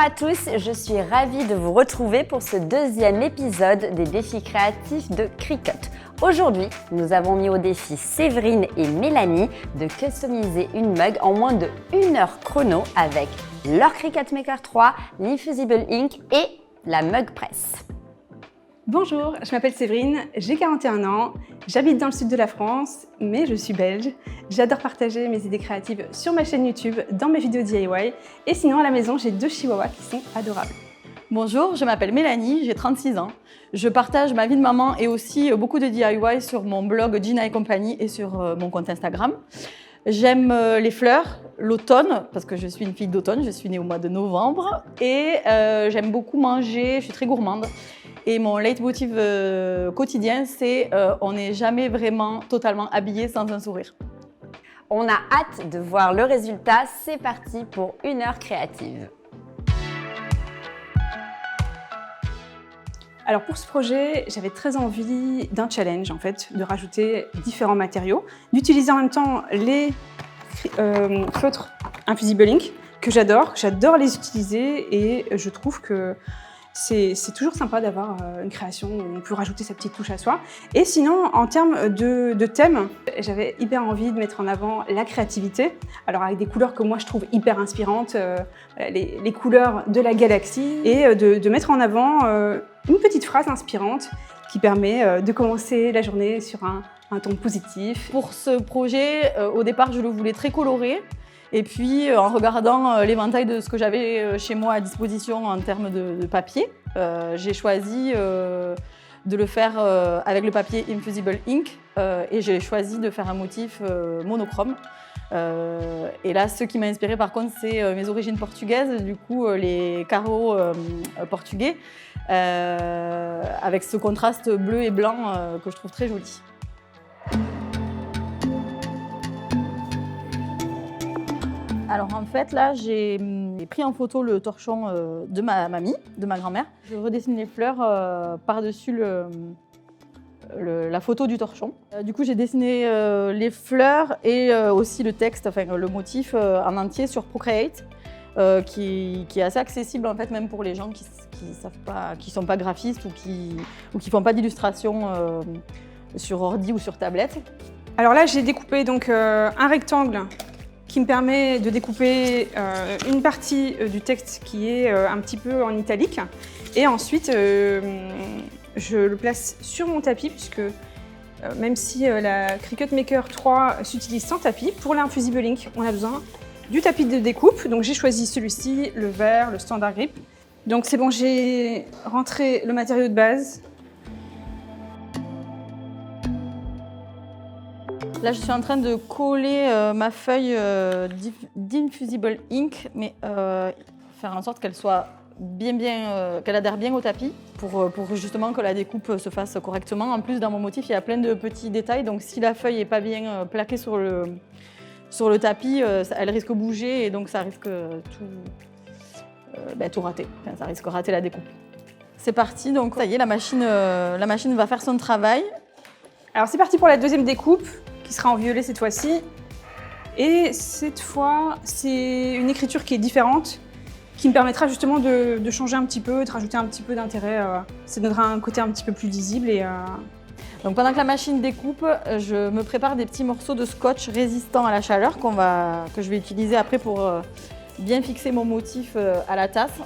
à tous, je suis ravie de vous retrouver pour ce deuxième épisode des défis créatifs de Cricut. Aujourd'hui, nous avons mis au défi Séverine et Mélanie de customiser une mug en moins de 1 heure chrono avec leur Cricut Maker 3, l'Infusible Ink et la Mug Press. Bonjour, je m'appelle Séverine, j'ai 41 ans, j'habite dans le sud de la France, mais je suis belge. J'adore partager mes idées créatives sur ma chaîne YouTube, dans mes vidéos DIY, et sinon à la maison j'ai 2 chihuahuas qui sont adorables. Bonjour, je m'appelle Mélanie, j'ai 36 ans. Je partage ma vie de maman et aussi beaucoup de DIY sur mon blog Gina et compagnie et sur mon compte Instagram. J'aime les fleurs, l'automne, parce que je suis une fille d'automne, je suis née au mois de novembre, et j'aime beaucoup manger, je suis très gourmande. Et mon leitmotiv quotidien, c'est on n'est jamais vraiment totalement habillé sans un sourire. On a hâte de voir le résultat, c'est parti pour 1 heure créative. Alors pour ce projet, j'avais très envie d'un challenge en fait, de rajouter différents matériaux, d'utiliser en même temps les feutres Infusible Ink que j'adore les utiliser et je trouve que c'est toujours sympa d'avoir une création où on peut rajouter sa petite touche à soi. Et sinon, en termes de thème, j'avais hyper envie de mettre en avant la créativité. Alors avec des couleurs que moi je trouve hyper inspirantes, les couleurs de la galaxie, et de mettre en avant une petite phrase inspirante qui permet de commencer la journée sur un ton positif. Pour ce projet, au départ, je le voulais très coloré. Et puis, en regardant l'éventail de ce que j'avais chez moi à disposition en termes de papier, j'ai choisi de le faire avec le papier Infusible Ink et j'ai choisi de faire un motif monochrome. Et là, ce qui m'a inspiré par contre, c'est mes origines portugaises, du coup les carreaux portugais, avec ce contraste bleu et blanc que je trouve très joli. Alors en fait là j'ai pris en photo le torchon de ma mamie, de ma grand-mère. Je redessine les fleurs par-dessus la photo du torchon. Du coup j'ai dessiné les fleurs et aussi le texte, enfin le motif en entier sur Procreate qui est assez accessible en fait même pour les gens qui savent pas, qui sont pas graphistes ou qui font pas d'illustration sur ordi ou sur tablette. Alors là j'ai découpé donc un rectangle qui me permet de découper une partie du texte qui est un petit peu en italique. Et ensuite, je le place sur mon tapis, puisque même si la Cricut Maker 3 s'utilise sans tapis, pour l'Infusible Ink, on a besoin du tapis de découpe. Donc j'ai choisi celui-ci, le vert, le standard grip. Donc c'est bon, j'ai rentré le matériau de base. Là, je suis en train de coller ma feuille d'Infusible Ink, mais faire en sorte qu'elle soit qu'elle adhère bien au tapis pour justement que la découpe se fasse correctement. En plus, dans mon motif, il y a plein de petits détails, donc si la feuille n'est pas bien plaquée sur le tapis, elle risque de bouger et donc ça risque tout rater. Enfin, ça risque de rater la découpe. C'est parti, donc ça y est, la machine va faire son travail. Alors c'est parti pour la deuxième découpe, qui sera en violet cette fois-ci. Et cette fois, c'est une écriture qui est différente, qui me permettra justement de changer un petit peu, de rajouter un petit peu d'intérêt. Ça donnera un côté un petit peu plus lisible. Donc pendant que la machine découpe, je me prépare des petits morceaux de scotch résistants à la chaleur que je vais utiliser après pour bien fixer mon motif à la tasse.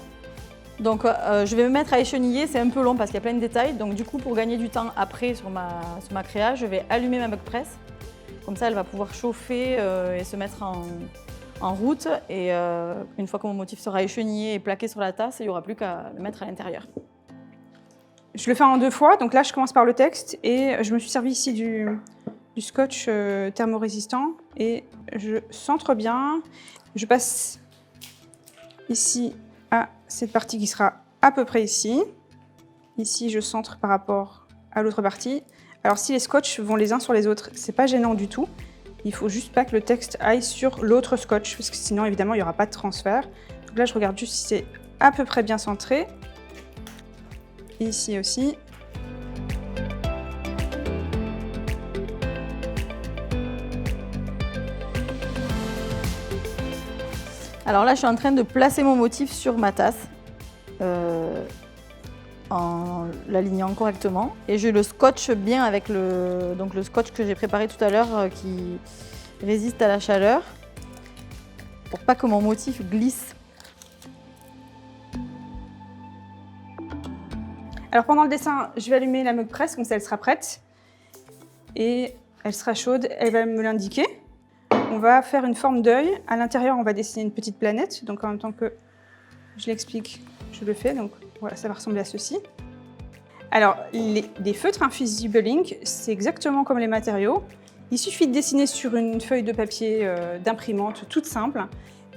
Donc je vais me mettre à écheniller, c'est un peu long parce qu'il y a plein de détails. Donc du coup, pour gagner du temps après sur ma créa, je vais allumer ma Mug Press. Comme ça, elle va pouvoir chauffer et se mettre en route. Et une fois que mon motif sera échenillé et plaqué sur la tasse, il n'y aura plus qu'à le mettre à l'intérieur. Je le fais en 2 fois. Donc là, je commence par le texte et je me suis servi ici du scotch thermorésistant et je centre bien. Je passe ici à cette partie qui sera à peu près ici. Ici, je centre par rapport à l'autre partie. Alors si les scotch vont les uns sur les autres, c'est pas gênant du tout. Il faut juste pas que le texte aille sur l'autre scotch, parce que sinon évidemment il n'y aura pas de transfert. Donc là je regarde juste si c'est à peu près bien centré. Ici aussi. Alors là, je suis en train de placer mon motif sur ma tasse en l'alignant correctement. Et je le scotche bien avec le scotch que j'ai préparé tout à l'heure qui résiste à la chaleur pour pas que mon motif glisse. Alors pendant le dessin, je vais allumer la mug press, comme ça elle sera prête. Et elle sera chaude, elle va me l'indiquer. On va faire une forme d'œil. À l'intérieur, on va dessiner une petite planète. Donc en même temps que je l'explique, je le fais. Donc voilà, ça va ressembler à ceci. Alors, les feutres Invisible Ink, c'est exactement comme les matériaux. Il suffit de dessiner sur une feuille de papier d'imprimante toute simple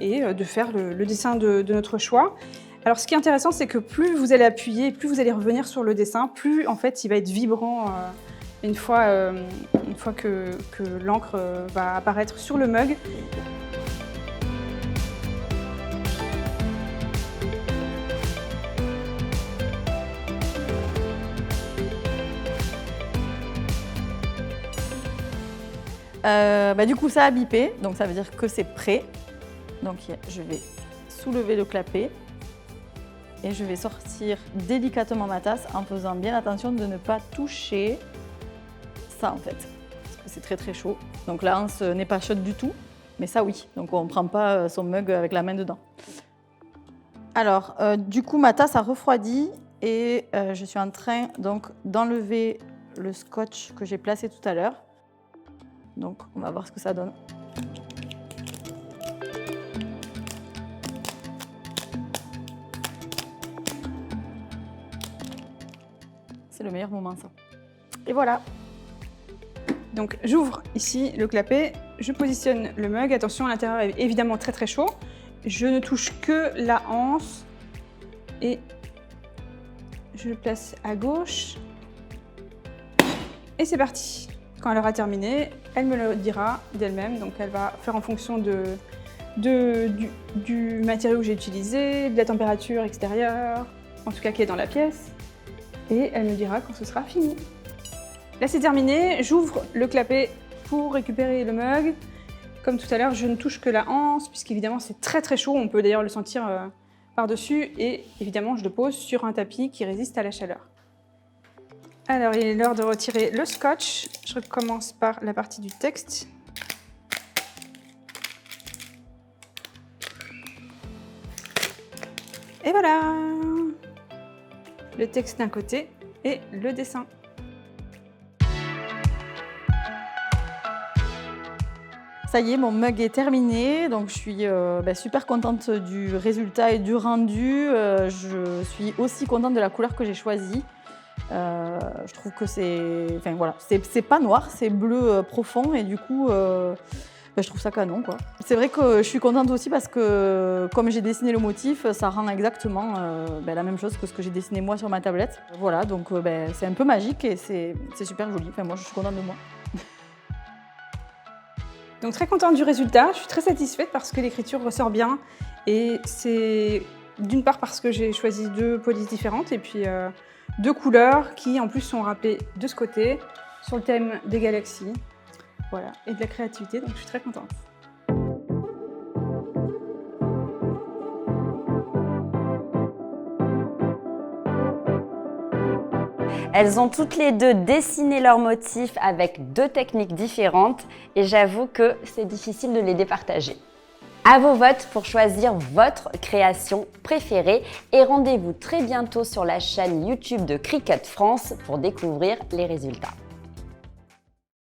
et de faire le dessin de notre choix. Alors, ce qui est intéressant, c'est que plus vous allez appuyer, plus vous allez revenir sur le dessin, plus en fait, il va être vibrant une fois que l'encre va apparaître sur le mug. Du coup, ça a bipé, donc ça veut dire que c'est prêt. Donc je vais soulever le clapet et je vais sortir délicatement ma tasse en faisant bien attention de ne pas toucher ça en fait, parce que c'est très très chaud. Donc la hanse n'est pas chaude du tout, mais ça oui, donc on ne prend pas son mug avec la main dedans. Alors du coup ma tasse a refroidi et je suis en train donc d'enlever le scotch que j'ai placé tout à l'heure. Donc on va voir ce que ça donne. C'est le meilleur moment ça. Et voilà. Donc j'ouvre ici le clapet, je positionne le mug. Attention, à l'intérieur est évidemment très très chaud. Je ne touche que la anse et je le place à gauche. Et c'est parti. Quand elle aura terminé, elle me le dira d'elle-même. Donc elle va faire en fonction du matériau que j'ai utilisé, de la température extérieure, en tout cas qui est dans la pièce. Et elle me dira quand ce sera fini. Là c'est terminé, j'ouvre le clapet pour récupérer le mug. Comme tout à l'heure, je ne touche que la anse, puisqu'évidemment c'est très très chaud, on peut d'ailleurs le sentir par-dessus. Et évidemment je le pose sur un tapis qui résiste à la chaleur. Alors il est l'heure de retirer le scotch. Je recommence par la partie du texte. Et voilà! Le texte d'un côté et le dessin. Ça y est, mon mug est terminé, donc je suis super contente du résultat et du rendu. Je suis aussi contente de la couleur que j'ai choisie. Je trouve que c'est pas noir, c'est bleu profond et du coup, je trouve ça canon, quoi. C'est vrai que je suis contente aussi parce que comme j'ai dessiné le motif, ça rend exactement la même chose que ce que j'ai dessiné moi sur ma tablette. Voilà, donc c'est un peu magique et c'est super joli. Enfin, moi, je suis contente de moi. Donc très contente du résultat, je suis très satisfaite parce que l'écriture ressort bien et c'est d'une part parce que j'ai choisi deux polices différentes et puis deux couleurs qui en plus sont rappelées de ce côté sur le thème des galaxies, voilà, et de la créativité, donc je suis très contente. Elles ont toutes les deux dessiné leurs motifs avec deux techniques différentes et j'avoue que c'est difficile de les départager. À vos votes pour choisir votre création préférée et rendez-vous très bientôt sur la chaîne YouTube de Cricut France pour découvrir les résultats.